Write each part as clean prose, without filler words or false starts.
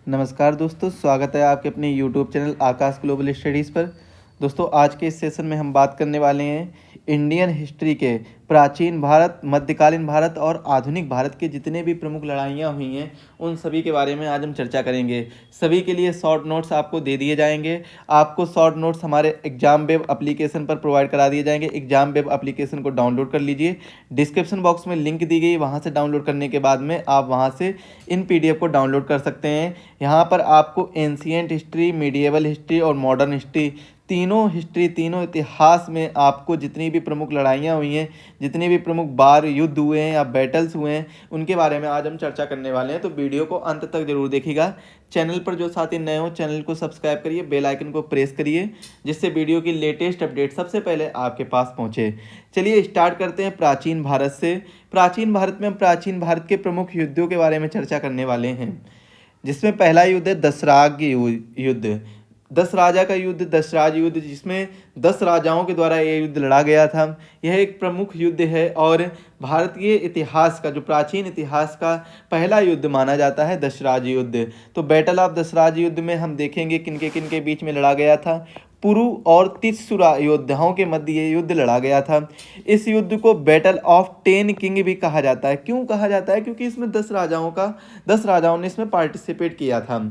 नमस्कार दोस्तों, स्वागत है आपके अपने YouTube चैनल आकाश ग्लोबल स्टडीज़ पर। दोस्तों, आज के इस सेशन में हम बात करने वाले हैं इंडियन हिस्ट्री के प्राचीन भारत, मध्यकालीन भारत और आधुनिक भारत के जितने भी प्रमुख लड़ाइयाँ हुई हैं उन सभी के बारे में आज हम चर्चा करेंगे। सभी के लिए शॉर्ट नोट्स आपको दे दिए जाएंगे। आपको शॉर्ट नोट्स हमारे एग्जाम वेब एप्लीकेशन पर प्रोवाइड करा दिए जाएंगे। एग्जाम वेब एप्लीकेशन को डाउनलोड कर लीजिए। डिस्क्रिप्शन बॉक्स में लिंक दी गई, वहाँ से डाउनलोड करने के बाद में आप वहाँ से इन PDF को डाउनलोड कर सकते हैं। यहाँ पर आपको एंशिएंट हिस्ट्री, मीडिएवल हिस्ट्री और मॉडर्न हिस्ट्री, तीनों इतिहास में आपको जितनी भी प्रमुख लड़ाइयाँ हुई हैं, जितने भी प्रमुख बार युद्ध हुए हैं या बैटल्स हुए हैं, उनके बारे में आज हम चर्चा करने वाले हैं। तो वीडियो को अंत तक जरूर देखिएगा। चैनल पर जो साथी नए हो, चैनल को सब्सक्राइब करिए, बेल आइकन को प्रेस करिए, जिससे वीडियो की लेटेस्ट अपडेट सबसे पहले आपके पास पहुँचे। चलिए स्टार्ट करते हैं प्राचीन भारत से। प्राचीन भारत में हम प्राचीन भारत के प्रमुख युद्धों के बारे में चर्चा करने वाले हैं, जिसमें पहला युद्ध है दशराग युद्ध। दस राजा का युद्ध, दशराज युद्ध, जिसमें 10 राजाओं के द्वारा ये युद्ध लड़ा गया था। यह एक प्रमुख युद्ध है और भारतीय इतिहास का, जो प्राचीन इतिहास का पहला युद्ध माना जाता है, दशराज युद्ध। तो बैटल ऑफ दशराज युद्ध में हम देखेंगे किन के बीच में लड़ा गया था। पुरु और तित्सुरा योद्धाओं के मध्य ये युद्ध लड़ा गया था। इस युद्ध को बैटल ऑफ 10 किंग भी कहा जाता है। क्यों कहा जाता है? क्योंकि इसमें 10 राजाओं ने इसमें पार्टिसिपेट किया था।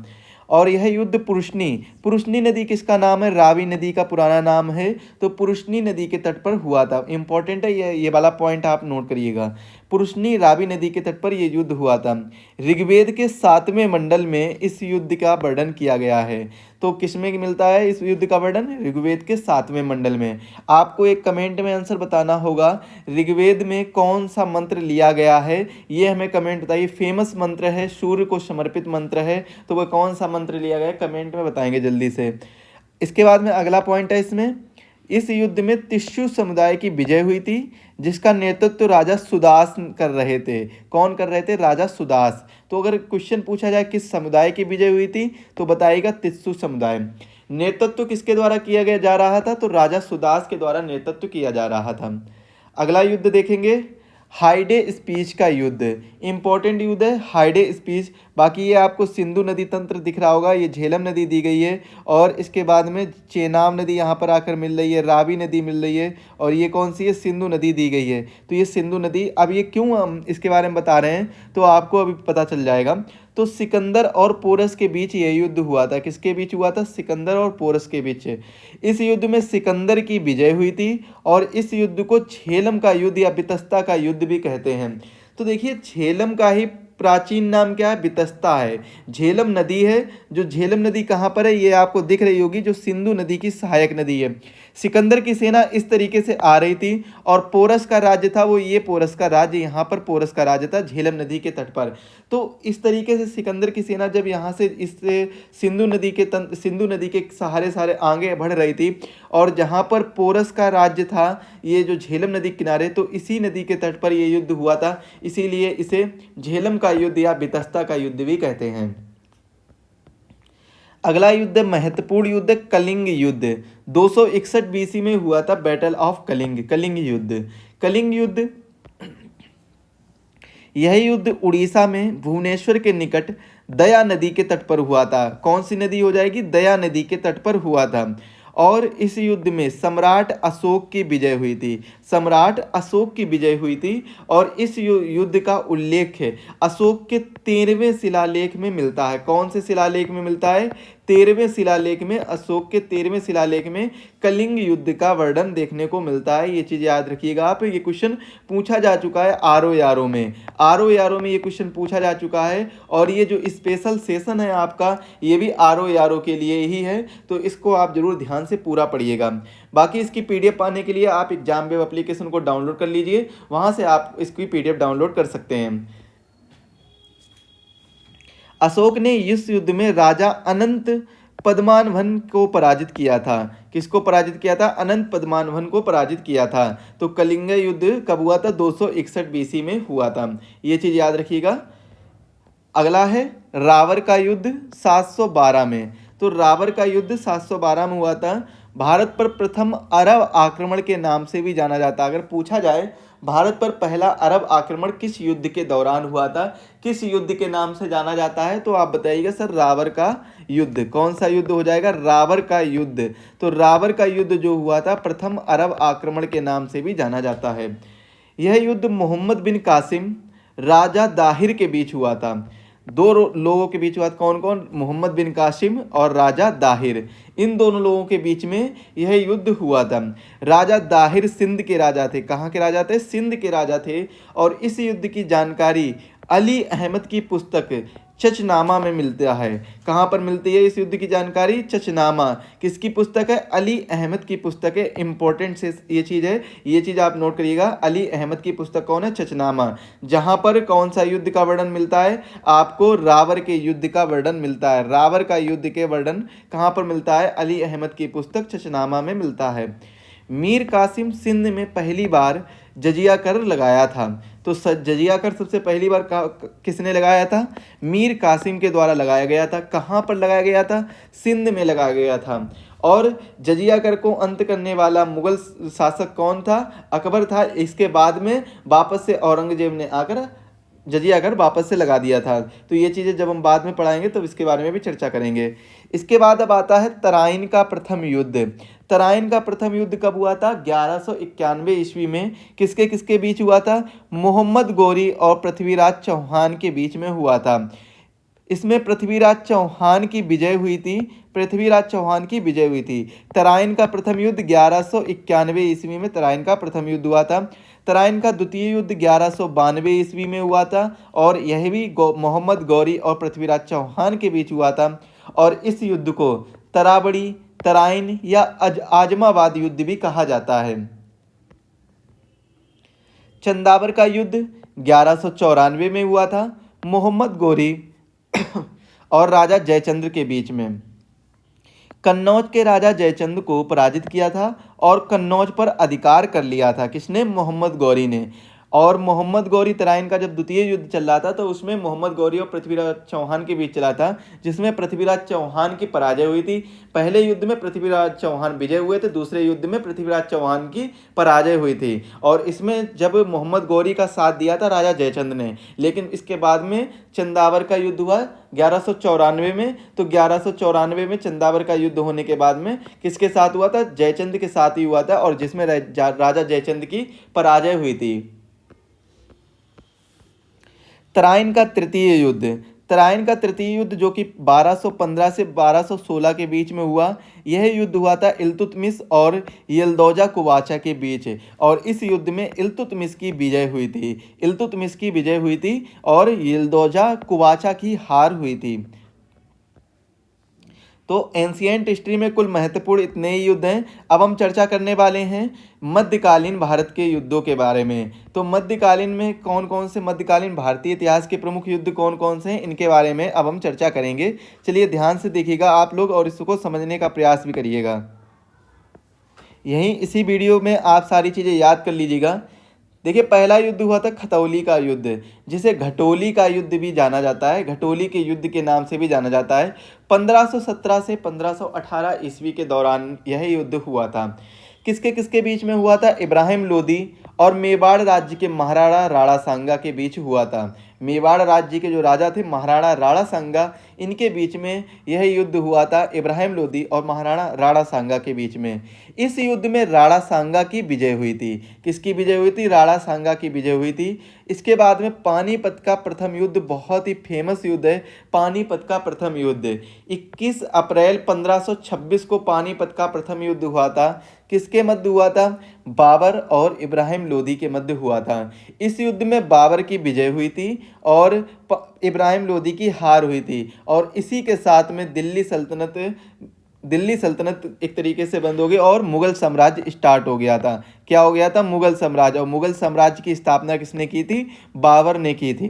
और यह युद्ध पुरुषनी नदी किसका नाम है? रावी नदी का पुराना नाम है। तो पुरुषनी नदी के तट पर हुआ था। इंपॉर्टेंट है, ये वाला पॉइंट आप नोट करिएगा। पुरुषनी रावी नदी के तट पर यह युद्ध हुआ था। ऋग्वेद के 7वें मंडल में इस युद्ध का वर्णन किया गया है। तो किसमें मिलता है इस युद्ध का वर्णन? ऋग्वेद के 7वें मंडल में। आपको एक कमेंट में आंसर बताना होगा, ऋग्वेद में कौन सा मंत्र लिया गया है, ये हमें कमेंट बताइए। फेमस मंत्र है, सूर्य को समर्पित मंत्र है, तो वह कौन सा मंत्र लिया गया है, कमेंट में बताएंगे जल्दी से। इसके बाद में अगला पॉइंट है इसमें, इस युद्ध में तिश्यू समुदाय की विजय हुई थी, जिसका नेतृत्व राजा सुदास कर रहे थे। कौन कर रहे थे? राजा सुदास। तो अगर क्वेश्चन पूछा जाए किस समुदाय की विजय हुई थी, तो बताइएगा तिश्यू समुदाय। नेतृत्व किसके द्वारा किया गया जा रहा था? तो राजा सुदास के द्वारा नेतृत्व किया जा रहा था। अगला युद्ध देखेंगे, हाइडे स्पीच का युद्ध। इंपॉर्टेंट युद्ध है हाइडे स्पीच। बाकी ये आपको सिंधु नदी तंत्र दिख रहा होगा, ये झेलम नदी दी गई है, और इसके बाद में चेनाब नदी यहाँ पर आकर मिल रही है, रावी नदी मिल रही है, और ये कौन सी है? सिंधु नदी दी गई है। तो ये सिंधु नदी, अब ये क्यों हम इसके बारे में बता रहे हैं तो आपको अभी पता चल जाएगा। तो सिकंदर और पोरस के बीच यह युद्ध हुआ था। किसके बीच हुआ था? सिकंदर और पोरस के बीच। इस युद्ध में सिकंदर की विजय हुई थी, और इस युद्ध को झेलम का युद्ध या बितस्ता का युद्ध भी कहते हैं। तो देखिए, झेलम का ही प्राचीन नाम क्या है? बितस्ता है। झेलम नदी है, जो झेलम नदी कहाँ पर है ये आपको दिख रही होगी, जो सिंधु नदी की सहायक नदी है। सिकंदर की सेना इस तरीके से आ रही थी, और पोरस का राज्य था वो, ये पोरस का राज्य, यहाँ पर पोरस का राज्य था झेलम नदी के तट पर। तो इस तरीके से सिकंदर की सेना जब यहाँ से इस सिंधु नदी के सहारे आगे बढ़ रही थी, और जहाँ पर पोरस का राज्य था, ये जो झेलम नदी किनारे, तो इसी नदी के तट पर ये युद्ध हुआ था। इसीलिए इसे झेलम का युद्ध या बितस्ता का युद्ध भी कहते हैं। अगला युद्ध, महत्वपूर्ण युद्ध, कलिंग युद्ध। 261 BC में हुआ था बैटल ऑफ कलिंग युद्ध। कलिंग युद्ध, यह युद्ध उड़ीसा में भुवनेश्वर के निकट दया नदी के तट पर हुआ था। कौन सी नदी हो जाएगी? दया नदी के तट पर हुआ था। और इस युद्ध में सम्राट अशोक की विजय हुई थी। सम्राट अशोक की विजय हुई थी, और इस युद्ध का उल्लेख है अशोक के 13वें शिलालेख में मिलता है। कौन से शिलालेख में मिलता है? 13वें शिलालेख में, अशोक के 13वें शिलालेख में कलिंग युद्ध का वर्णन देखने को मिलता है। ये चीज़ याद रखिएगा आप। ये क्वेश्चन पूछा जा चुका है आरओ यारो में ये क्वेश्चन पूछा जा चुका है, और ये जो स्पेशल सेशन है आपका, ये भी आरओ यारो के लिए ही है। तो इसको आप जरूर ध्यान से पूरा पढ़िएगा। बाकी इसकी PDF पाने के लिए आप एग्जाम वेब एप्लीकेशन को डाउनलोड कर लीजिए, वहां से आप इसकी PDF डाउनलोड कर सकते हैं। अशोक ने इस युद्ध में राजा अनंत पद्मानभन को पराजित किया था। किसको पराजित किया था? अनंत पद्मानभन को पराजित किया था। तो कलिंग युद्ध कब हुआ था? 261 BC में हुआ था। ये चीज याद रखिएगा। अगला है रावर का युद्ध 712 में। तो रावर का युद्ध 712 में हुआ था। भारत पर प्रथम अरब आक्रमण के नाम से भी जाना जाता है। अगर पूछा जाए भारत पर पहला अरब आक्रमण किस युद्ध के दौरान हुआ था, किस युद्ध के नाम से जाना जाता है, तो आप बताइएगा सर रावर का युद्ध। कौन सा युद्ध हो जाएगा, रावर का युद्ध। तो रावर का युद्ध जो हुआ था प्रथम अरब आक्रमण के नाम से भी जाना जाता है। यह युद्ध मोहम्मद बिन कासिम राजा दाहिर के बीच हुआ था। दो लोगों के बीच हुआ था, कौन कौन, मोहम्मद बिन कासिम और राजा दाहिर। इन दोनों लोगों के बीच में यह युद्ध हुआ था। राजा दाहिर सिंध के राजा थे। कहाँ के राजा थे, सिंध के राजा थे। और इस युद्ध की जानकारी अली अहमद की पुस्तक चचनामा में मिलता है। कहाँ पर मिलती है इस युद्ध की जानकारी, चचनामा। किसकी पुस्तक है, अली अहमद की पुस्तक है। इंपॉर्टेंट से ये चीज़ है, ये चीज़ आप नोट करिएगा। अली अहमद की पुस्तक कौन है, चचनामा। जहाँ पर कौन सा युद्ध का वर्णन मिलता है आपको, रावर के युद्ध का वर्णन मिलता है। रावर का युद्ध के वर्णन कहाँ पर मिलता है, अली अहमद की पुस्तक चचनामा में मिलता है। मीर कासिम सिंध में पहली बार जजिया कर लगाया था। तो जजिया कर सबसे पहली बार किसने लगाया था, मीर कासिम के द्वारा लगाया गया था। कहाँ पर लगाया गया था, सिंध में लगाया गया था। और जजिया कर को अंत करने वाला मुगल शासक कौन था, अकबर था। इसके बाद में वापस से औरंगजेब ने आकर जजिया कर वापस से लगा दिया था। तो ये चीज़ें जब हम बाद में पढ़ाएंगे तो इसके बारे में भी चर्चा करेंगे। इसके बाद अब आता है तराइन का प्रथम युद्ध। तराइन का प्रथम युद्ध कब हुआ था, 1191 ईस्वी में। किसके किसके बीच हुआ था, मोहम्मद गौरी और पृथ्वीराज चौहान के बीच में हुआ था। इसमें पृथ्वीराज चौहान की विजय हुई थी, पृथ्वीराज चौहान की विजय हुई थी। तराइन का प्रथम युद्ध 1191 ईस्वी में तराइन का प्रथम युद्ध हुआ था। तराइन का द्वितीय युद्ध 1192 ईस्वी में हुआ था और यह भी मोहम्मद गौरी और पृथ्वीराज चौहान के बीच हुआ था। और इस युद्ध को तराबड़ी, तराइन या आजमाबाद युद्ध भी कहा जाता है। चंदावर का युद्ध 1194 में हुआ था, मोहम्मद गौरी और राजा जयचंद्र के बीच में। कन्नौज के राजा जयचंद को पराजित किया था और कन्नौज पर अधिकार कर लिया था। किसने, मोहम्मद गौरी ने। और मोहम्मद गौरी तराइन का जब द्वितीय युद्ध चल रहा था तो उसमें मोहम्मद गौरी और पृथ्वीराज चौहान के बीच चला था, जिसमें पृथ्वीराज चौहान की पराजय हुई थी। पहले युद्ध में पृथ्वीराज चौहान विजय हुए थे, दूसरे युद्ध में पृथ्वीराज चौहान की पराजय हुई थी। और इसमें जब मोहम्मद गौरी का साथ दिया था राजा जयचंद ने, लेकिन इसके बाद में चंदावर का युद्ध हुआ 1194 में। तो 1194 में चंदावर का युद्ध होने के बाद में किसके साथ हुआ था, जयचंद के साथ ही हुआ था और जिसमें राजा जयचंद की पराजय हुई थी। तराइन का तृतीय युद्ध। तराइन का तृतीय युद्ध जो कि 1215 से 1216 के बीच में हुआ, यह युद्ध हुआ था इल्तुतमिश और यल्दौजा कुवाचा के बीच। और इस युद्ध में इल्तुतमिश की विजय हुई थी, इल्तुतमिश की विजय हुई थी और यल्दौजा कुवाचा की हार हुई थी। तो एंशिएंट हिस्ट्री में कुल महत्वपूर्ण इतने ही युद्ध हैं। अब हम चर्चा करने वाले हैं मध्यकालीन भारत के युद्धों के बारे में। तो मध्यकालीन में कौन कौन से मध्यकालीन भारतीय इतिहास के प्रमुख युद्ध कौन कौन से हैं, इनके बारे में अब हम चर्चा करेंगे। चलिए ध्यान से देखिएगा आप लोग और इसको समझने का प्रयास भी करिएगा। यहीं इसी वीडियो में आप सारी चीज़ें याद कर लीजिएगा। देखिए पहला युद्ध हुआ था खतौली का युद्ध, जिसे घटोली का युद्ध भी जाना जाता है, घटोली के युद्ध के नाम से भी जाना जाता है। 1517 से 1518 ईस्वी के दौरान यह युद्ध हुआ था। किसके किसके बीच में हुआ था, इब्राहिम लोदी और मेवाड़ राज्य के महाराणा राणा सांगा के बीच हुआ था। मेवाड़ राज्य के जो राजा थे महाराणा राणा सांगा, इनके बीच में यह युद्ध हुआ था, इब्राहिम लोदी और महाराणा राणा सांगा के बीच में। इस युद्ध में राणा सांगा की विजय हुई थी। किसकी विजय हुई थी, राणा सांगा की विजय हुई थी। इसके बाद में पानीपत का प्रथम युद्ध, बहुत ही फेमस युद्ध है पानीपत का प्रथम युद्ध। 21 अप्रैल 1526 को पानीपत का प्रथम युद्ध हुआ था। किसके मध्य हुआ था, बाबर और इब्राहिम लोदी के मध्य हुआ था। इस युद्ध में बाबर की विजय हुई थी और इब्राहिम लोदी की हार हुई थी। और इसी के साथ में दिल्ली सल्तनत एक तरीके से बंद हो गई और मुगल साम्राज्य स्टार्ट हो गया था। क्या हो गया था, मुगल साम्राज्य। और मुगल साम्राज्य की स्थापना किसने की थी, बाबर ने की थी।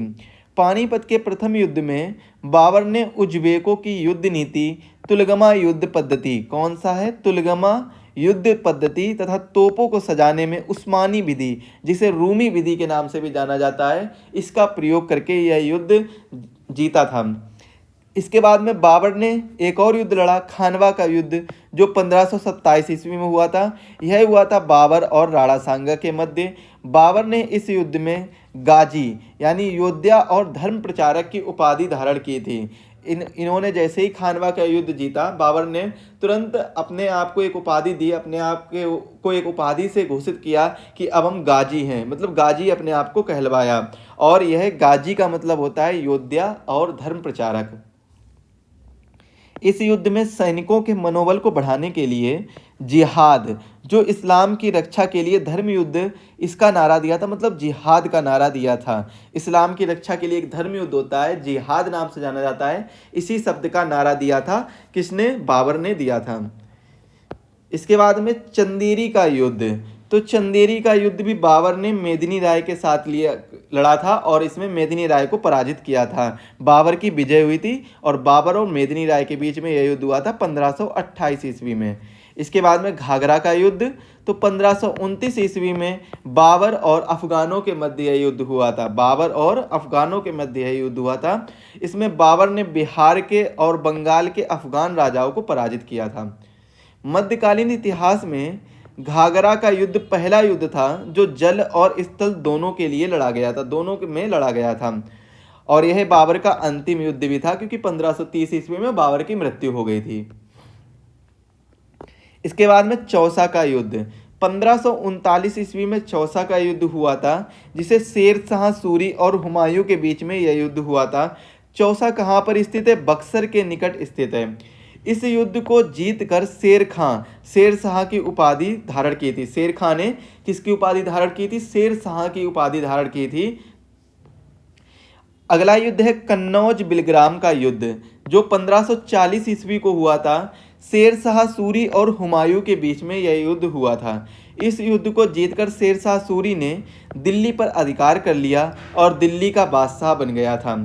पानीपत के प्रथम युद्ध में बाबर ने उज्बेकों की युद्ध नीति, तुलगमा युद्ध पद्धति, कौन सा है, तुलगमा युद्ध पद्धति तथा तोपों को सजाने में उस्मानी विधि, जिसे रूमी विधि के नाम से भी जाना जाता है, इसका प्रयोग करके यह युद्ध जीता था। इसके बाद में बाबर ने एक और युद्ध लड़ा, खानवा का युद्ध, जो 1527 ईस्वी में हुआ था। यह हुआ था बाबर और राणा सांगा के मध्य। बाबर ने इस युद्ध में गाजी यानी योद्धा और धर्म प्रचारक की उपाधि धारण की थी। इन्होंने जैसे ही खानवा का युद्ध जीता, बाबर ने तुरंत अपने आप को एक उपाधि दी, अपने आप के को एक उपाधि से घोषित किया कि अब हम गाजी हैं, मतलब गाजी अपने आप को कहलवाया। और यह गाजी का मतलब होता है योद्धा और धर्म प्रचारक। इस युद्ध में सैनिकों के मनोबल को बढ़ाने के लिए जिहाद, जो इस्लाम की रक्षा के लिए धर्म युद्ध, इसका नारा दिया था, मतलब जिहाद का नारा दिया था। इस्लाम की रक्षा के लिए एक धर्म युद्ध होता है, जिहाद नाम से जाना जाता है। इसी शब्द का नारा दिया था, किसने? बाबर ने दिया था। इसके बाद में चंदेरी का युद्ध। तो चंदेरी का युद्ध भी बाबर ने मेदिनी राय के साथ लड़ा था और इसमें मेदिनी राय को पराजित किया था। बाबर की विजय हुई थी और बाबर और मेदिनी राय के बीच में यह युद्ध हुआ था 1528 ईस्वी में। इसके बाद में घाघरा का युद्ध, तो 1529 ईस्वी में बाबर और अफगानों के मध्य यह युद्ध हुआ था। बाबर और अफगानों के मध्य यह युद्ध हुआ था। इसमें बाबर ने बिहार के और बंगाल के अफगान राजाओं को पराजित किया था। मध्यकालीन इतिहास में घाघरा का युद्ध पहला युद्ध था जो जल और स्थल दोनों के लिए लड़ा गया था, दोनों में लड़ा गया था। और यह बाबर का अंतिम युद्ध भी था, क्योंकि 1530 ईस्वी में बाबर की मृत्यु हो गई थी। इसके बाद में चौसा का युद्ध, 1539 ईस्वी में चौसा का युद्ध हुआ था, जिसे शेर शाह सूरी और हुमायूं के बीच में यह युद्ध हुआ था। चौसा कहाँ पर स्थित है? बक्सर के निकट स्थित है। इस युद्ध को जीतकर शेर खां शेर शाह की उपाधि धारण की थी। शेर खां ने किसकी उपाधि धारण की थी? शेर शाह की उपाधि धारण की थी। अगला युद्ध है कन्नौज बिलग्राम का युद्ध, जो 1540 ईस्वी को हुआ था। शेर शाह सूरी और हुमायूं के बीच में यह युद्ध हुआ था। इस युद्ध को जीतकर शेर शाह सूरी ने दिल्ली पर अधिकार कर लिया और दिल्ली का बादशाह बन गया था।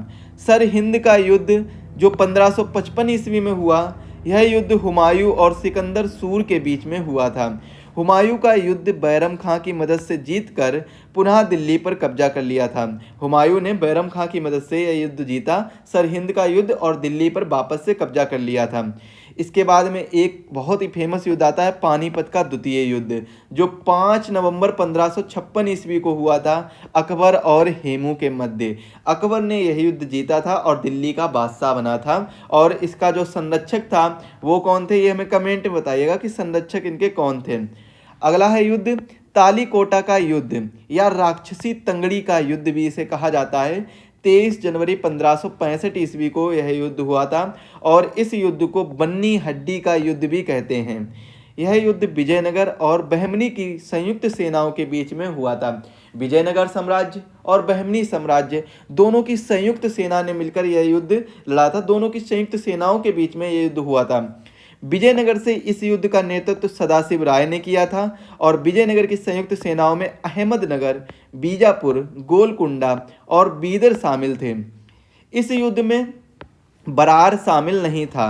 सरहिंद का युद्ध जो 1555 ईस्वी में हुआ, यह युद्ध हुमायूं और सिकंदर सूर के बीच में हुआ था। हुमायूं का युद्ध बैरम खां की मदद से जीतकर पुनः दिल्ली पर कब्जा कर लिया था। हुमायूं ने बैरम खां की मदद से यह युद्ध जीता, सरहिंद का युद्ध, और दिल्ली पर वापस से कब्जा कर लिया था। इसके बाद में एक बहुत ही फेमस युद्ध आता है पानीपत का द्वितीय युद्ध, जो 5 नवंबर 1556 ईस्वी को हुआ था अकबर और हेमू के मध्य। अकबर ने यह युद्ध जीता था और दिल्ली का बादशाह बना था। और इसका जो संरक्षक था वो कौन थे, ये हमें कमेंट में बताइएगा कि संरक्षक इनके कौन थे। अगला है युद्ध तालीकोटा का युद्ध या राक्षसी तंगड़ी का युद्ध भी इसे कहा जाता है। 23 जनवरी 1565 ईस्वी को यह युद्ध हुआ था और इस युद्ध को बन्नी हड्डी का युद्ध भी कहते हैं। यह युद्ध विजयनगर और बहमनी की संयुक्त सेनाओं के बीच में हुआ था। विजयनगर साम्राज्य और बहमनी साम्राज्य दोनों की संयुक्त सेना ने मिलकर यह युद्ध लड़ा था। दोनों की संयुक्त सेनाओं के बीच में यह युद्ध हुआ था। विजयनगर से इस युद्ध का नेतृत्व सदाशिव राय ने किया था और विजयनगर की संयुक्त सेनाओं में अहमदनगर, बीजापुर, गोलकुंडा और बीदर शामिल थे। इस युद्ध में बरार शामिल नहीं था।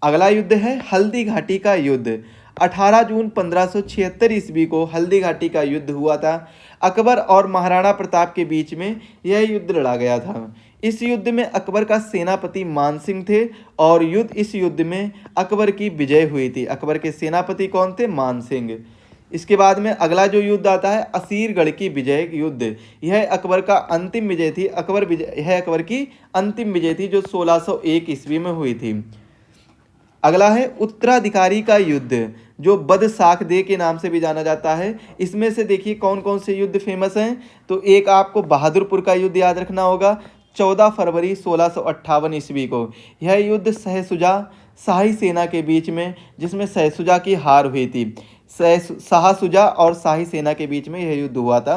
अगला युद्ध है हल्दी घाटी का युद्ध। 18 जून 1576 ईस्वी को हल्दी घाटी का युद्ध हुआ था। अकबर और महाराणा प्रताप के बीच में यह युद्ध लड़ा गया था। इस युद्ध में अकबर का सेनापति मानसिंह थे और इस युद्ध में अकबर की विजय हुई थी। अकबर के सेनापति कौन थे? मानसिंह। इसके बाद में अगला जो युद्ध आता है असीरगढ़ की विजय युद्ध। यह अकबर का अंतिम विजय थी। यह अकबर की अंतिम विजय थी जो 1601 ईस्वी में हुई थी। अगला है उत्तराधिकारी का युद्ध, जो बदसाख दे के नाम से भी जाना जाता है। इसमें से देखिए कौन कौन से युद्ध फेमस हैं। तो एक आपको बहादुरपुर का युद्ध याद रखना होगा, 14 फरवरी 1658 ईस्वी को। यह युद्ध शाहसुजा शाही सेना के बीच में, जिसमें शाहसुजा की हार हुई थी। शाहसुजा और शाही सेना के बीच में यह युद्ध हुआ था।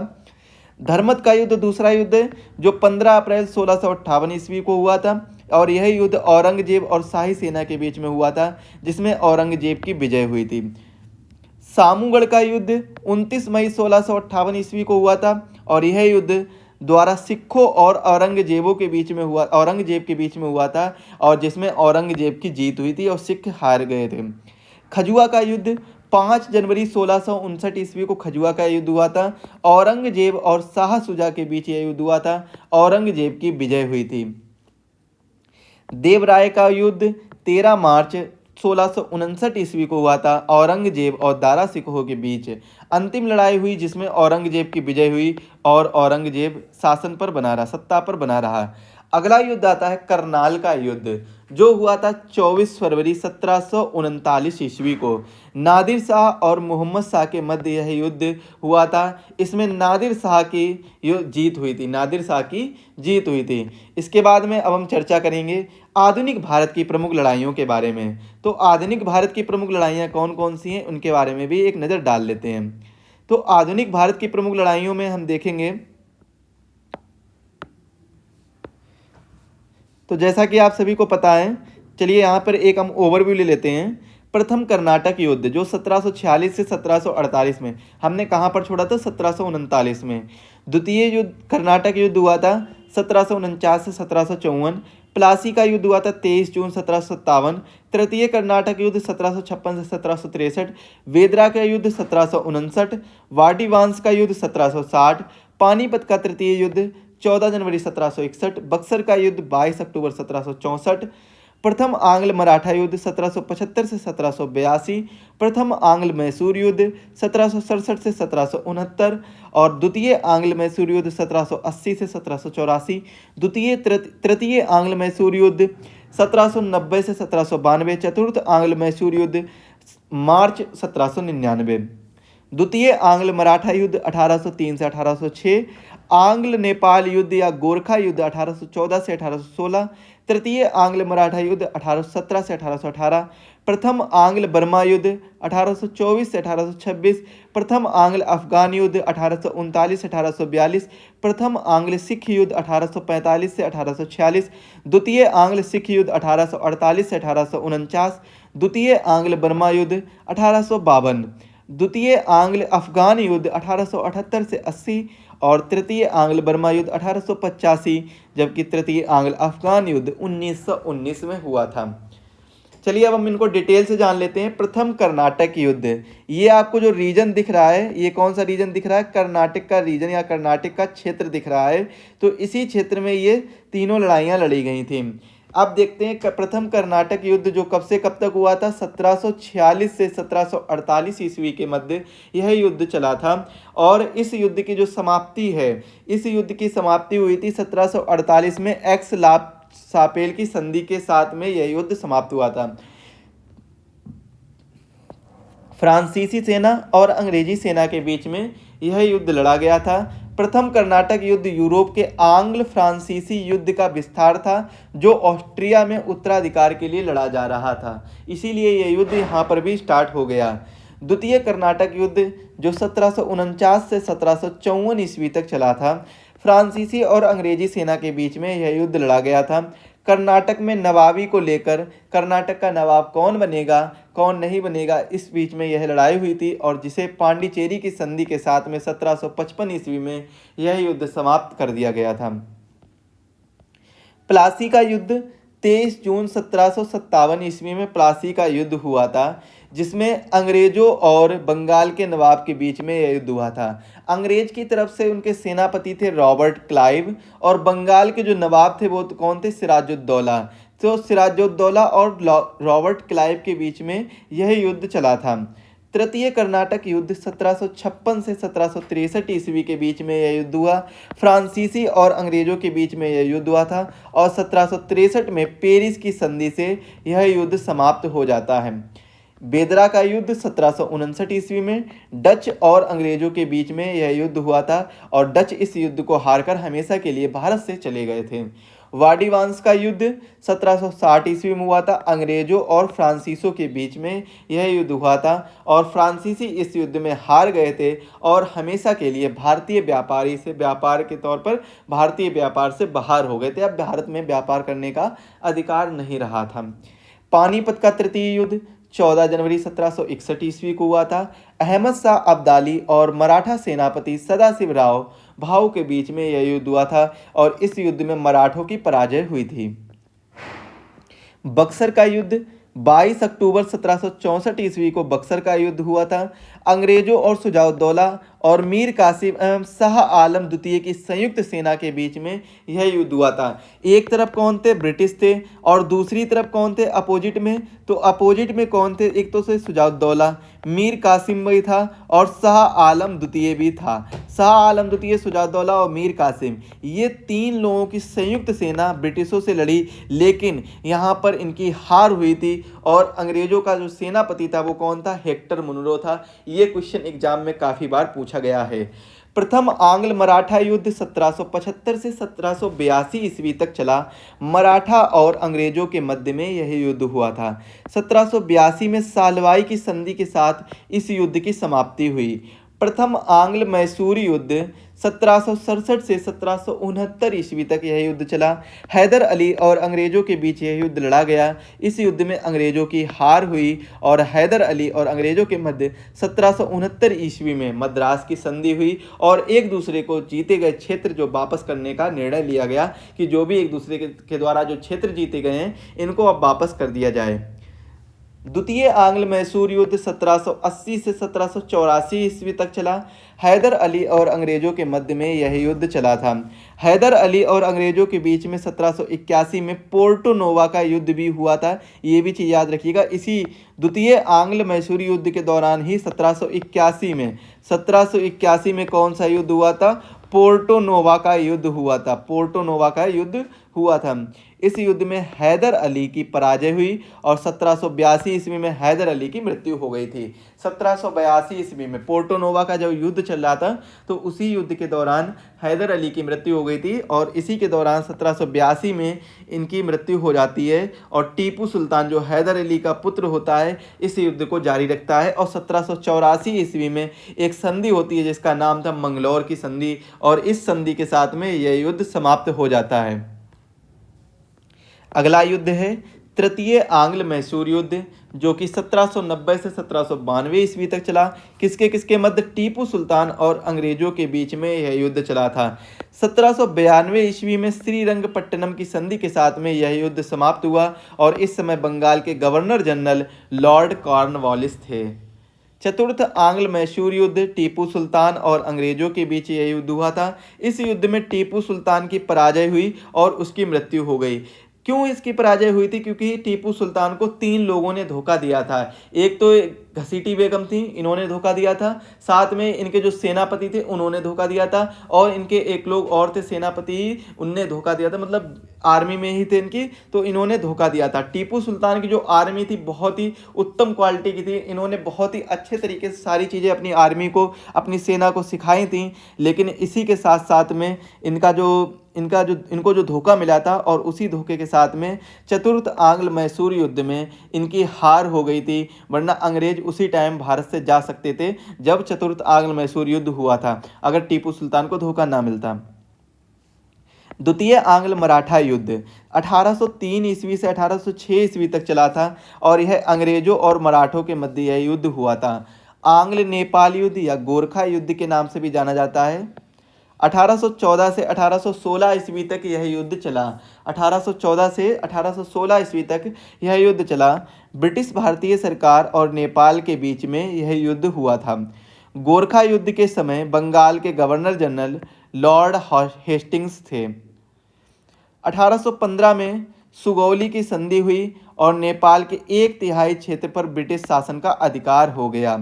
धर्मत का युद्ध दूसरा युद्ध है जो 15 अप्रैल 1658 ईस्वी को हुआ था और यह युद्ध औरंगजेब और शाही सेना के बीच में हुआ था, जिसमें औरंगजेब की विजय हुई थी। सामूगढ़ का युद्ध 29 मई 1658 ईस्वी को हुआ था और यह युद्ध द्वारा सिखों और औरंगजेब के बीच में हुआ था और जिसमें औरंगजेब की जीत हुई थी और सिख हार गए थे। खजुआ का युद्ध 5 जनवरी 1659 ईस्वी को खजुआ का युद्ध हुआ था। औरंगजेब और शाह सुजा के बीच यह युद्ध हुआ था। औरंगजेब की विजय हुई थी। देवराय का युद्ध 13 मार्च 1659 ईस्वी को हुआ था औरंगजेब और दारा सिकोह के बीच अंतिम लड़ाई हुई, जिसमें औरंगजेब की विजय हुई और औरंगजेब शासन पर बना रहा, सत्ता पर बना रहा। अगला युद्ध आता है करनाल का युद्ध, जो हुआ था 24 फरवरी 1739 ईस्वी को। नादिर शाह और मोहम्मद शाह के मध्य यह युद्ध हुआ था। इसमें नादिर शाह की जीत हुई थी, नादिर शाह की जीत हुई थी। इसके बाद में अब हम चर्चा करेंगे आधुनिक भारत की प्रमुख लड़ाइयों के बारे में। तो आधुनिक भारत की प्रमुख लड़ाइयाँ कौन कौन सी हैं, उनके बारे में भी एक नज़र डाल लेते हैं। तो आधुनिक भारत की प्रमुख लड़ाइयों में हम देखेंगे, तो जैसा कि आप सभी को पता है, चलिए यहाँ पर एक हम ओवरव्यू ले लेते हैं। प्रथम कर्नाटक युद्ध जो 1746 से 1748 में, हमने कहाँ पर छोड़ा था, 1739 में। द्वितीय युद्ध कर्नाटक युद्ध हुआ था 1749 से 1754। प्लासी का युद्ध हुआ था 23 जून 1757। तृतीय कर्नाटक युद्ध 1756 से 1763। वेदरा का युद्ध 1759। वाडीवांस का युद्ध 1760। पानीपत का तृतीय युद्ध 14 जनवरी 1761। बक्सर का युद्ध 22 अक्टूबर 1764। प्रथम आंग्ल मराठा युद्ध 1775 से 1782। प्रथम आंग्ल मैसूर युद्ध 1767 से 1769 और द्वितीय आंग्ल मैसूर युद्ध 1780 से 1784। द्वितीय तृतीय आंग्ल मैसूर युद्ध 1790 से 1792। चतुर्थ आंग्ल मैसूर युद्ध मार्च 1799। द्वितीय आंग्ल मराठा युद्ध 1803 से 1806। आंग्ल नेपाल युद्ध या गोरखा युद्ध 1814 से 1816। तृतीय आंग्ल मराठा युद्ध 1817 से 1818। प्रथम आंग्ल बर्मा युद्ध 1824 से 1826। प्रथम आंग्ल अफगान युद्ध 1839 से 1842। प्रथम आंग्ल सिख युद्ध 1845 से 1846। द्वितीय आंग्ल सिख युद्ध 1848 से 1849। द्वितीय आंग्ल बर्मा युद्ध 1852। द्वितीय आंग्ल अफगान युद्ध 1878 से 80 और तृतीय आंग्ल बर्मा युद्ध 1885, जबकि तृतीय आंग्ल अफगान युद्ध 1919 में हुआ था। चलिए अब हम इनको डिटेल से जान लेते हैं। प्रथम कर्नाटक युद्ध, ये आपको जो रीजन दिख रहा है, ये कौन सा रीजन दिख रहा है, कर्नाटक का रीजन या कर्नाटक का क्षेत्र दिख रहा है। तो इसी क्षेत्र में ये तीनों लड़ाइयाँ लड़ी गई थी। अब देखते हैं प्रथम कर्नाटक युद्ध जो कब से कब तक हुआ था, 1746 से 1748 ईस्वी के मध्य यह युद्ध चला था। और इस युद्ध की जो समाप्ति है, इस युद्ध की समाप्ति हुई थी 1748 में एक्स सापेल की संधि के साथ में यह युद्ध समाप्त हुआ था। फ्रांसीसी सेना और अंग्रेजी सेना के बीच में यह युद्ध लड़ा गया था। प्रथम कर्नाटक युद्ध यूरोप के आंग्ल फ्रांसीसी युद्ध का विस्तार था, जो ऑस्ट्रिया में उत्तराधिकार के लिए लड़ा जा रहा था। इसीलिए यह युद्ध यहाँ पर भी स्टार्ट हो गया। द्वितीय कर्नाटक युद्ध जो 1749 से 1754 ईस्वी तक चला था, फ्रांसीसी और अंग्रेजी सेना के बीच में यह युद्ध लड़ा गया था। कर्नाटक में नवाबी को लेकर, कर्नाटक का नवाब कौन बनेगा कौन नहीं बनेगा, इस बीच में यह लड़ाई हुई थी और जिसे पांडिचेरी की संधि के साथ में 1755 ईस्वी में यह युद्ध समाप्त कर दिया गया था। प्लासी का युद्ध 23 जून 1757 ईस्वी में प्लासी का युद्ध हुआ था, जिसमें अंग्रेजों और बंगाल के नवाब के बीच में यह युद्ध हुआ था। अंग्रेज की तरफ से उनके सेनापति थे रॉबर्ट क्लाइव और बंगाल के जो नवाब थे वो कौन थे, सिराजुद्दौला। तो सिराजुद्दौला और रॉबर्ट क्लाइव के बीच में यह युद्ध चला था। तृतीय कर्नाटक युद्ध 1756 से 1763 ईस्वी के बीच में यह युद्ध हुआ। फ्रांसीसी और अंग्रेजों के बीच में यह युद्ध हुआ था और 1763 में पेरिस की संधि से यह युद्ध समाप्त हो जाता है। बेदरा का युद्ध 1759 ईस्वी में डच और अंग्रेजों के बीच में यह युद्ध हुआ था और डच इस युद्ध को हारकर हमेशा के लिए भारत से चले गए थे। वाडीवांस का युद्ध 1760 ईस्वी में हुआ था। अंग्रेजों और फ्रांसीसियों के बीच में यह युद्ध हुआ था और फ्रांसीसी इस युद्ध में हार गए थे और हमेशा के लिए भारतीय व्यापारी से, व्यापार के तौर पर भारतीय व्यापार से बाहर हो गए थे। अब भारत में व्यापार करने का अधिकार नहीं रहा था। पानीपत का तृतीय युद्ध 14 जनवरी 1761 ईस्वी को हुआ था। अहमद शाह अब्दाली और मराठा सेनापति सदाशिवराव भाऊ के बीच में यह युद्ध हुआ था और इस युद्ध में मराठों की पराजय हुई थी। बक्सर का युद्ध 22 अक्टूबर 1764 ईस्वी को बक्सर का युद्ध हुआ था। अंग्रेजों और सुजाउद्दौला और मीर कासिम एवं शाह आलम द्वितीय की संयुक्त सेना के बीच में यह युद्ध हुआ था। एक तरफ कौन थे? ब्रिटिश थे, और दूसरी तरफ कौन थे अपोजिट में? तो अपोजिट में कौन थे? एक तो से सुजाउद्दौला, मीर कासिम भी था और शाह आलम द्वितीय भी था। शाह आलम द्वितीय, सुजाउद्दौला और मीर कासिम, ये तीन लोगों की संयुक्त सेना ब्रिटिशों से लड़ी, लेकिन यहाँ पर इनकी हार हुई थी। और अंग्रेजों का जो सेनापति था वो कौन था? हेक्टर मुनरो था। ये क्वेश्चन एग्जाम में काफ़ी बार पूछा गया है। प्रथम आंग्ल मराठा युद्ध 1775 से 1782 ईस्वी तक चला। मराठा और अंग्रेजों के मध्य में यह युद्ध हुआ था। 1782 में सालवाई की संधि के साथ इस युद्ध की समाप्ति हुई। प्रथम आंग्ल मैसूर युद्ध 1767 से 1769 ईस्वी तक यह युद्ध चला। हैदर अली और अंग्रेजों के बीच यह युद्ध लड़ा गया। इस युद्ध में अंग्रेजों की हार हुई और हैदर अली और अंग्रेजों के मध्य 1769 ईस्वी में मद्रास की संधि हुई और एक दूसरे को जीते गए क्षेत्र जो वापस करने का निर्णय लिया गया कि जो भी एक दूसरे के द्वारा जो क्षेत्र जीते गए हैं इनको अब वापस कर दिया जाए। द्वितीय आंग्ल मैसूर युद्ध 1780 से 1784 ईस्वी तक चला। हैदर अली और अंग्रेजों के मध्य में यह युद्ध चला था। हैदर अली और अंग्रेजों के बीच में 1781 में पोर्टो नोवा का युद्ध भी हुआ था। ये भी चीज़ याद रखिएगा। इसी द्वितीय आंग्ल मैसूर युद्ध के दौरान ही 1781 में कौन सा युद्ध हुआ था? पोर्टो नोवा का युद्ध हुआ था। पोर्टो नोवा का युद्ध हुआ था। इस युद्ध में हैदर अली की पराजय हुई और 1782 ईस्वी में हैदर अली की मृत्यु हो गई थी। 1782 ईस्वी में पोर्टो नोवा का जब युद्ध चल रहा था तो उसी युद्ध के दौरान हैदर अली की मृत्यु हो गई थी और इसी के दौरान 1782 में इनकी मृत्यु हो जाती है और टीपू सुल्तान जो हैदर अली का पुत्र होता है इस युद्ध को जारी रखता है। और 1784 ईस्वी में एक संधि होती है जिसका नाम था मंगलौर की संधि और इस संधि के साथ में यह युद्ध समाप्त हो जाता है। अगला युद्ध है तृतीय आंग्ल मैसूर युद्ध जो कि 1790 से 1792 ईस्वी तक चला। किसके किसके मध्य? टीपू सुल्तान और अंग्रेजों के बीच में यह युद्ध चला था। 1792 ईस्वी में श्रीरंगपट्टनम की संधि के साथ में यह युद्ध समाप्त हुआ और इस समय बंगाल के गवर्नर जनरल लॉर्ड कॉर्नवालिस थे। चतुर्थ आंग्ल मैसूर युद्ध टीपू सुल्तान और अंग्रेजों के बीच यह युद्ध हुआ था। इस युद्ध में टीपू सुल्तान की पराजय हुई और उसकी मृत्यु हो गई। क्यों इसकी पराजय हुई थी? क्योंकि टीपू सुल्तान को तीन लोगों ने धोखा दिया था। एक तो घसीटी बेगम थी, इन्होंने धोखा दिया था। साथ में इनके जो सेनापति थे उन्होंने धोखा दिया था और इनके एक लोग और थे सेनापति, उनने धोखा दिया था। मतलब आर्मी में ही थे इनकी, तो इन्होंने धोखा दिया था। टीपू सुल्तान की जो आर्मी थी बहुत ही उत्तम क्वालिटी की थी। इन्होंने बहुत ही अच्छे तरीके से सारी चीज़ें अपनी आर्मी को, अपनी सेना को सिखाई थी। लेकिन इसी के साथ साथ में इनको जो धोखा मिला था और उसी धोखे के साथ में चतुर्थ आंग्ल मैसूर युद्ध में इनकी हार हो गई थी। वरना अंग्रेज उसी टाइम भारत से जा सकते थे जब चतुर्थ आंग्ल मैसूर युद्ध हुआ था, अगर टीपू सुल्तान को धोखा ना मिलता। द्वितीय आंग्ल मराठा युद्ध 1803 ईस्वी से 1806 ईस्वी तक चला था और यह अंग्रेजों और मराठों के मध्य यह युद्ध हुआ था। आंग्ल नेपाल युद्ध या गोरखा युद्ध के नाम से भी जाना जाता है। 1814 से 1816 ईस्वी तक यह युद्ध चला। 1814 से 1816 ईस्वी तक यह युद्ध चला। ब्रिटिश भारतीय सरकार और नेपाल के बीच में यह युद्ध हुआ था। गोरखा युद्ध के समय बंगाल के गवर्नर जनरल लॉर्ड हेस्टिंग्स थे। 1815 में सुगौली की संधि हुई और नेपाल के 1/3 क्षेत्र पर ब्रिटिश शासन का अधिकार हो गया।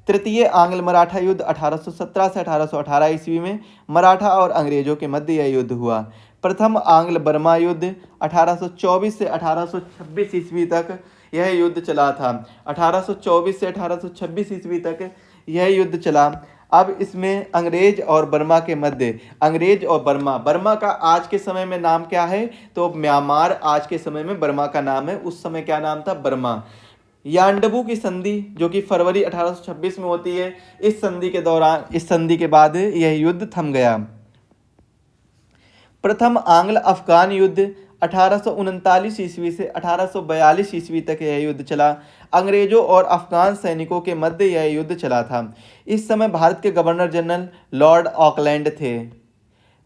तृतीय आंग्ल मराठा युद्ध 1817 से 1818 ईस्वी में मराठा और अंग्रेजों के मध्य यह युद्ध हुआ। प्रथम आंग्ल बर्मा युद्ध 1824 से 1826 ईस्वी तक यह युद्ध चला था। 1824 से 1826 ईस्वी तक यह युद्ध चला। अब इसमें अंग्रेज और बर्मा के मध्य, अंग्रेज और बर्मा का आज के समय में नाम क्या है? तो म्यांमार आज के समय में बर्मा का नाम है। उस समय क्या नाम था? बर्मा। यांडबू की संधि जो कि फरवरी 1826 में होती है, इस संधि के बाद यह युद्ध थम गया। प्रथम आंग्ल अफगान युद्ध 1839 ईस्वी से 1842 ईस्वी तक यह युद्ध चला। अंग्रेजों और अफगान सैनिकों के मध्य यह युद्ध चला था। इस समय भारत के गवर्नर जनरल लॉर्ड ऑकलैंड थे।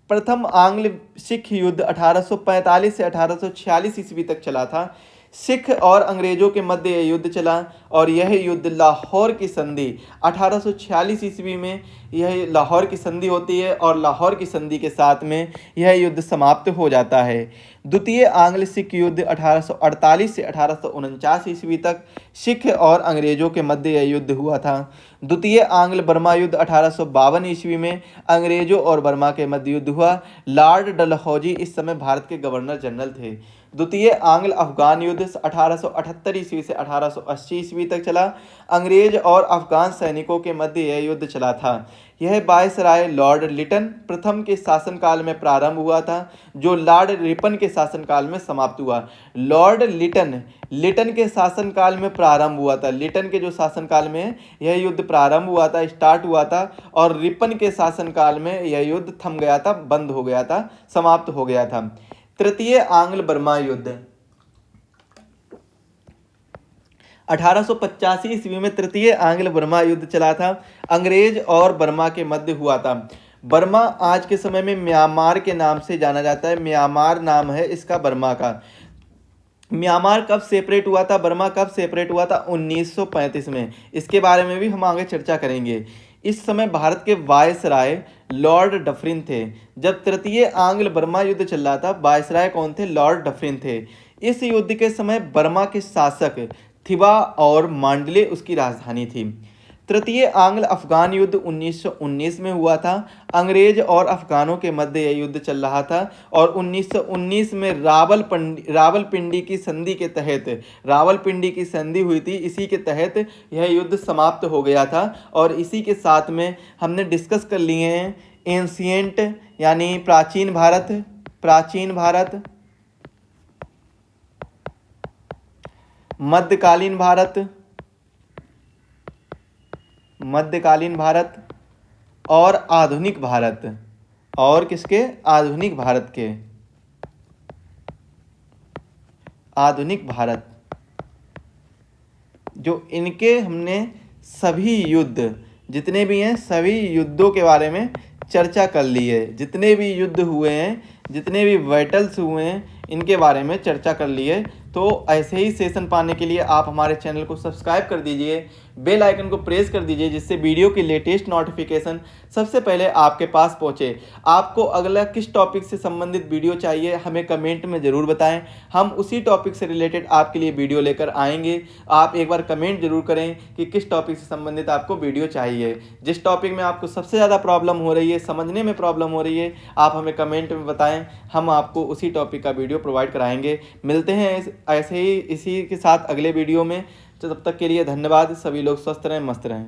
प्रथम आंग्ल सिख युद्ध 1845 से 1846 ईस्वी तक चला था। सिख और अंग्रेजों के मध्य यह युद्ध चला और यह युद्ध लाहौर की संधि 1846 ईस्वी में यह लाहौर की संधि होती है और लाहौर की संधि के साथ में यह युद्ध समाप्त हो जाता है। द्वितीय आंग्ल सिख युद्ध 1848 से 1849 ईस्वी तक सिख और अंग्रेजों के मध्य यह युद्ध हुआ था। द्वितीय आंग्ल बर्मा युद्ध 1852 ईस्वी में अंग्रेजों और बर्मा के मध्य युद्ध हुआ। लॉर्ड डलहौजी इस समय भारत के गवर्नर जनरल थे। द्वितीय आंग्ल अफगान युद्ध 1878 ईस्वी से 1880 ईस्वी तक चला। अंग्रेज और अफगान सैनिकों के मध्य यह युद्ध चला था। यह वायसराय लॉर्ड लिटन प्रथम के शासनकाल में प्रारंभ हुआ था, जो लॉर्ड रिपन के शासनकाल में समाप्त हुआ। लॉर्ड लिटन के शासनकाल में प्रारंभ हुआ था। लिटन के जो शासनकाल में यह युद्ध प्रारंभ हुआ था, स्टार्ट हुआ था, और रिपन के शासनकाल में यह युद्ध थम गया था, बंद हो गया था, समाप्त हो गया था। तृतीय आंग्ल बर्मा युद्ध 1885 ईस्वी में तृतीय आंग्ल बर्मा युद्ध चला था। अंग्रेज और बर्मा के मध्य हुआ था। बर्मा आज के समय में म्यांमार के नाम से जाना जाता है। म्यांमार नाम है इसका बर्मा का। म्यांमार कब सेपरेट हुआ था, बर्मा कब सेपरेट हुआ था? 1935 में। इसके बारे में भी हम आगे चर्चा करेंगे। इस समय भारत के वायसराय लॉर्ड डफरिन थे। जब तृतीय आंग्ल बर्मा युद्ध चल रहा था, वायसराय कौन थे? लॉर्ड डफरिन थे। इस युद्ध के समय बर्मा के शासक थिबा और मांडले उसकी राजधानी थी। तृतीय आंग्ल अफगान युद्ध 1919 में हुआ था। अंग्रेज और अफगानों के मध्य यह युद्ध चल रहा था और 1919 में रावलपिंडी की संधि के तहत, रावलपिंडी की संधि हुई थी, इसी के तहत यह युद्ध समाप्त हो गया था। और इसी के साथ में हमने डिस्कस कर लिए हैं एंशिएंट यानी प्राचीन भारत, मध्यकालीन भारत और आधुनिक भारत। और किसके? आधुनिक भारत के। आधुनिक भारत जो इनके हमने सभी युद्ध जितने भी हैं, सभी युद्धों के बारे में चर्चा कर ली है। जितने भी युद्ध हुए हैं, जितने भी बैटल्स हुए हैं, इनके बारे में चर्चा कर ली है। तो ऐसे ही सेशन पाने के लिए आप हमारे चैनल को सब्सक्राइब कर दीजिए, बेल आइकन को प्रेस कर दीजिए, जिससे वीडियो की लेटेस्ट नोटिफिकेशन सबसे पहले आपके पास पहुंचे। आपको अगला किस टॉपिक से संबंधित वीडियो चाहिए, हमें कमेंट में ज़रूर बताएं। हम उसी टॉपिक से रिलेटेड आपके लिए वीडियो लेकर आएंगे। आप एक बार कमेंट जरूर करें कि किस टॉपिक से संबंधित आपको वीडियो चाहिए। जिस टॉपिक में आपको सबसे ज़्यादा प्रॉब्लम हो रही है, समझने में प्रॉब्लम हो रही है, आप हमें कमेंट में बताएं। हम आपको उसी टॉपिक का वीडियो प्रोवाइड कराएंगे। मिलते हैं ऐसे ही इसी के साथ अगले वीडियो में। तो तब तक के लिए धन्यवाद। सभी लोग स्वस्थ रहें, मस्त रहें।